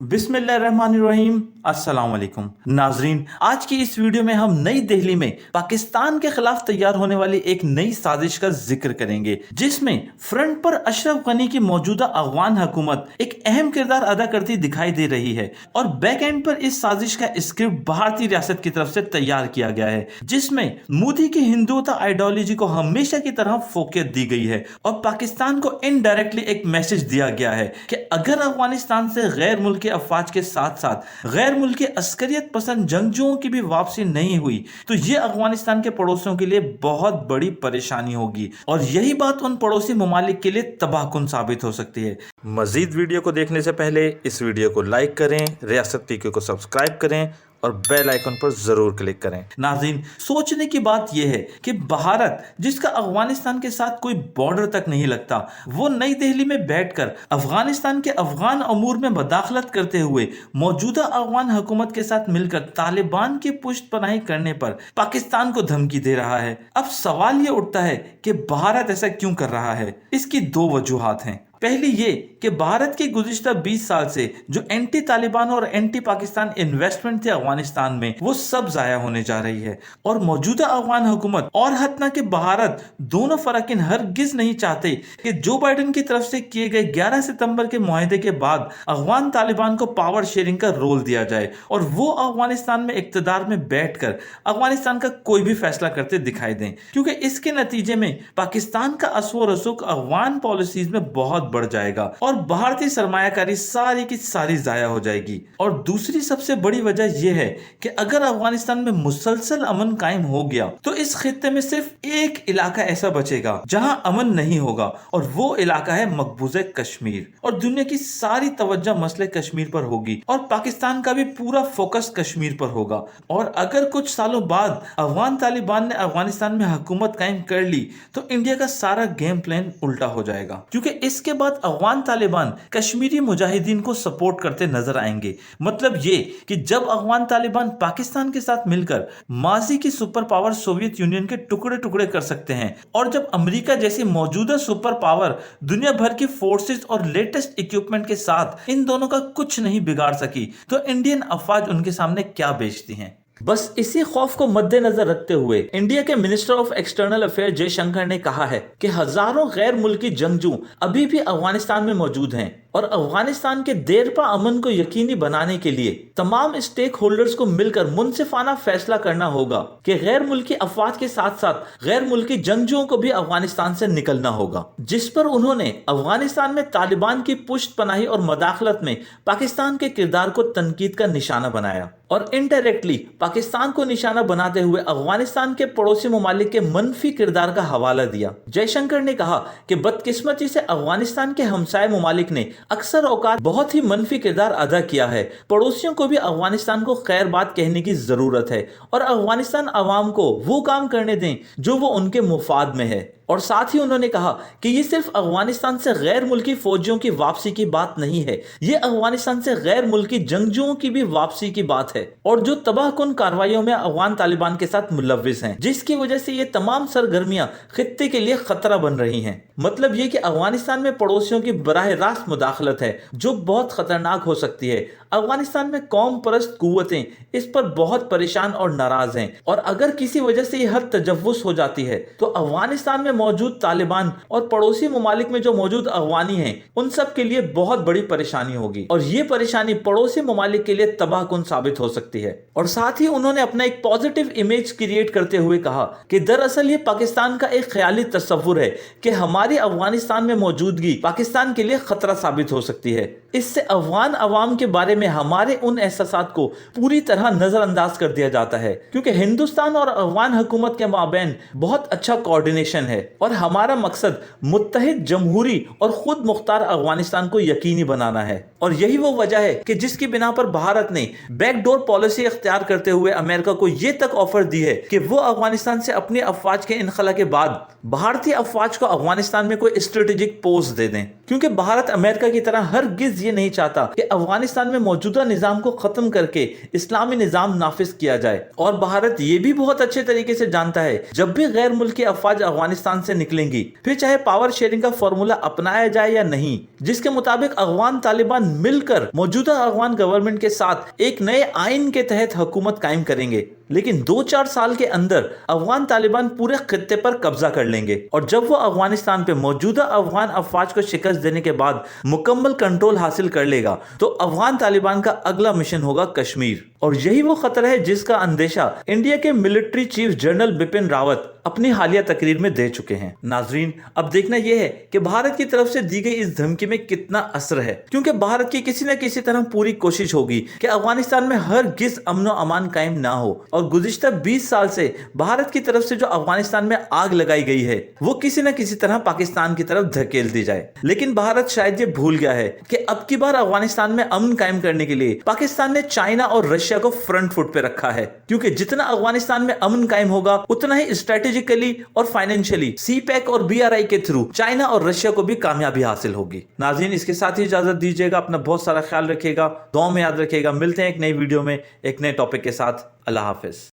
बिस्मिल्लाहिर्रहमानिर्रहीम। अस्सलाम वालेकुम नाजरीन, आज की इस वीडियो में हम नई दिल्ली में पाकिस्तान के खिलाफ तैयार होने वाली एक नई साजिश का जिक्र करेंगे, जिसमें फ्रंट पर अशरफ गनी की मौजूदा अफगान हुकूमत एक अहम किरदार अदा करती दिखाई दे रही है और बैक एंड पर इस साजिश का स्क्रिप्ट भारतीय रियासत की तरफ से तैयार किया गया है, जिसमें मोदी की हिंदुत्व आइडियोलॉजी को हमेशा की तरह फोकियत दी गई है और पाकिस्तान को इनडायरेक्टली एक मैसेज दिया गया है कि अगर अफगानिस्तान से गैर मुल्की अफवाज के साथ साथ गैर मुल्की अस्करियत पसंद जंगजुओं की भी वापसी नहीं हुई तो ये अफगानिस्तान के पड़ोसियों के लिए बहुत बड़ी परेशानी होगी और यही बात उन पड़ोसी ममालिक के लिए तबाहकुन साबित हो सकती है। मजीद वीडियो को देखने से पहले इस वीडियो को लाइक करें, रियासत पीके को सब्सक्राइब करें और बेल आइकन पर जरूर क्लिक करें। नाज़रीन, सोचने की बात यह है कि भारत, जिसका अफगानिस्तान के साथ कोई बॉर्डर तक नहीं लगता, वो नई दिल्ली में बैठकर अफगानिस्तान के अफगान अमूर में मदाखलत करते हुए मौजूदा अफगान हुकूमत के साथ मिलकर तालिबान की पुष्टपनाही करने पर पाकिस्तान को धमकी दे रहा है। अब सवाल ये उठता है कि भारत ऐसा क्यों कर रहा है। इसकी दो वजूहात हैं। पहली ये कि भारत के गुज़िश्ता 20 साल से जो एंटी तालिबान और एंटी पाकिस्तान इन्वेस्टमेंट थे अफगानिस्तान में, वो सब जाया होने जा रही है और मौजूदा अफगान हुकूमत और हत्ता के भारत दोनों फरकीन हरगिज नहीं चाहते कि जो बाइडेन की तरफ से किए गए 11 सितंबर के मुआहदे के बाद अफगान तालिबान को पावर शेयरिंग का रोल दिया जाए और वो अफगानिस्तान में इक्तदार में बैठकर अफगानिस्तान का कोई भी फैसला करते दिखाई दें, क्योंकि इसके नतीजे में पाकिस्तान का असव रसूख अफगान पॉलिसीज में बहुत बढ़ जाएगा और भारतीय सरमायाकारी सारी की सारी जाया हो जाएगी। और दूसरी सबसे बड़ी वजह यह है कि अगर अफगानिस्तान में मुसलसल अमन कायम हो गया तो इस खित्ते में सिर्फ एक इलाका ऐसा बचेगा जहां अमन नहीं होगा और वो इलाका है मकबूजा कश्मीर और दुनिया की सारी तवज्जो मसले कश्मीर पर होगी और पाकिस्तान का भी पूरा फोकस कश्मीर पर होगा। और अगर कुछ सालों बाद अफगान तालिबान ने अफगानिस्तान में हुकूमत कायम कर ली तो इंडिया का सारा गेम प्लान उल्टा हो जाएगा, क्योंकि इसके बाद अफगान तालिबान कश्मीरी मुजाहिदीन को सपोर्ट करते नजर आएंगे। मतलब ये कि जब अफगान तालिबान पाकिस्तान के साथ मिलकर माजी की सुपर पावर सोवियत यूनियन के टुकड़े टुकड़े कर सकते हैं और जब अमेरिका जैसी मौजूदा सुपर पावर दुनिया भर की फोर्सेस और लेटेस्ट इक्विपमेंट के साथ इन दोनों का कुछ नहीं बिगाड़ सकी तो इंडियन अफवाज उनके सामने क्या बेचती हैं। बस इसी खौफ को मद्देनजर रखते हुए इंडिया के minister of external affair Jaishankar ने कहा है कि हजारों गैर मुल्की जंगजू अभी भी अफगानिस्तान में मौजूद हैं और अफगानिस्तान के देरपा अमन को यकीनी बनाने के लिए तमाम स्टेक होल्डर्स को मिलकर मुनसिफाना फैसला करना होगा कि गैर मुल्की अफवाज के साथ साथ गैर मुल्की जंगजुओं को भी अफगानिस्तान से निकलना होगा, जिस पर उन्होंने अफगानिस्तान में तालिबान की पुष्टपनाही और मदाखलत में पाकिस्तान के किरदार को तनकीद का निशाना बनाया और इनडायरेक्टली पाकिस्तान को निशाना बनाते हुए अफगानिस्तान के पड़ोसी ममालिक के मनफी किरदार का हवाला दिया। जयशंकर ने कहा कि बदकिस्मती से अफगानिस्तान के हमसाय ममालिक ने अक्सर औकात बहुत ही मनफी किरदार अदा किया है। पड़ोसियों को भी अफगानिस्तान को खैर बात कहने की जरूरत है और अफगानिस्तान अवाम को वो काम करने दें जो वो उनके मुफाद में है। और साथ ही उन्होंने कहा कि ये सिर्फ अफगानिस्तान से गैर मुल्की फौजियों की वापसी की बात नहीं है, ये अफगानिस्तान से गैर मुल्की जंगजुओं की भी वापसी की बात है और जो तबाहकुन कार्रवाइयों में अफगान तालिबान के साथ मुलव्विस हैं, जिसकी वजह से ये तमाम सरगर्मियां खित्ते के लिए खतरा बन रही हैं। मतलब ये कि अफगानिस्तान में पड़ोसियों की बराह रास्त मुदाखलत है जो बहुत खतरनाक हो सकती है। अफगानिस्तान में कौम परस्त कुव्वतें इस पर बहुत परेशान और नाराज हैं और अगर किसी वजह से यह हद तजव्वुस हो जाती है तो अफगानिस्तान में मौजूद तालिबान और पड़ोसी ममालिक में जो मौजूद अफगानी हैं उन सब के लिए बहुत बड़ी परेशानी होगी और ये परेशानी पड़ोसी ममालिक के लिए तबाहकुन साबित हो सकती है। और साथ ही उन्होंने अपना एक पॉजिटिव इमेज क्रिएट करते हुए कहा कि दरअसल ये पाकिस्तान का एक ख्याली तस्वुर है कि हमारी अफगानिस्तान में मौजूदगी पाकिस्तान के लिए खतरा साबित हो सकती है। इससे अफगान अवाम के बारे में हमारे उन एहसासात को पूरी तरह नजरअंदाज कर दिया जाता है, क्योंकि हिंदुस्तान और अफगान हुकूमत के माबैन बहुत अच्छा कोऑर्डिनेशन है और हमारा मकसद मुत्तहिद जमहूरी और खुद मुख्तार अफगानिस्तान को यकीनी बनाना है। और यही वो वजह है कि जिसकी बिना पर भारत ने बैकडोर पॉलिसी इख्तियार करते हुए अमेरिका को ये तक ऑफर दी है कि वो अफगानिस्तान से अपनी अफवाज के इनखला के बाद भारतीय अफवाज को अफगानिस्तान में कोई स्ट्रेटेजिक पोस्ट दे दें, क्योंकि भारत अमेरिका की तरह हरगिज ये नहीं चाहता कि अफगानिस्तान में मौजूदा निजाम को खत्म करके इस्लामी निजाम नाफिज किया जाए। और भारत ये भी बहुत अच्छे तरीके से जानता है जब भी गैर मुल्की अफवाज अफगानिस्तान अफगानिस्तान से निकलेंगी, फिर चाहे पावर शेयरिंग का फॉर्मूला अपनाया जाए या नहीं, जिसके मुताबिक अफगान तालिबान मिलकर मौजूदा अफगान गवर्नमेंट के साथ एक नए आइन के तहत हुकूमत कायम करेंगे, लेकिन 2-4 साल के अंदर अफगान तालिबान पूरे खित्ते पर कब्जा कर लेंगे और जब वो अफगानिस्तान पे मौजूदा अफगान अफवाज को शिकस्त देने के बाद मुकम्मल कंट्रोल हासिल कर लेगा तो अफगान तालिबान का अगला मिशन होगा कश्मीर। और यही वो खतरा है जिसका अंदेशा इंडिया के military chief general Bipin Rawat अपनी हालिया तकरीर में दे चुके हैं। नाजरीन, अब देखना यह है कि भारत की तरफ से दी गई इस धमकी में कितना असर है, क्योंकि भारत की किसी न किसी तरह पूरी कोशिश होगी कि अफगानिस्तान में हरगिज़ अमन व अमान कायम ना हो और गुज़िश्ता 20 साल से भारत की तरफ से जो अफगानिस्तान में आग लगाई गई है वो किसी न किसी तरह पाकिस्तान की तरफ धकेल दी जाए। लेकिन भारत शायद ये भूल गया है कि अब की बार अफगानिस्तान में अमन कायम करने के लिए पाकिस्तान ने चाइना और रशिया को फ्रंट फुट पे रखा है, क्योंकि जितना अफगानिस्तान में अमन कायम होगा उतना ही स्ट्रेटेजिकली और फाइनेंशियली सीपैक और BRI के थ्रू चाइना और रशिया को भी कामयाबी हासिल होगी। नाज़रीन, इसके साथ ही इजाजत दीजिएगा, अपना बहुत सारा ख्याल रखिएगा, दुआ में याद रखिएगा। मिलते हैं एक नई वीडियो में एक नए टॉपिक के साथ। अल्लाह हाफिज।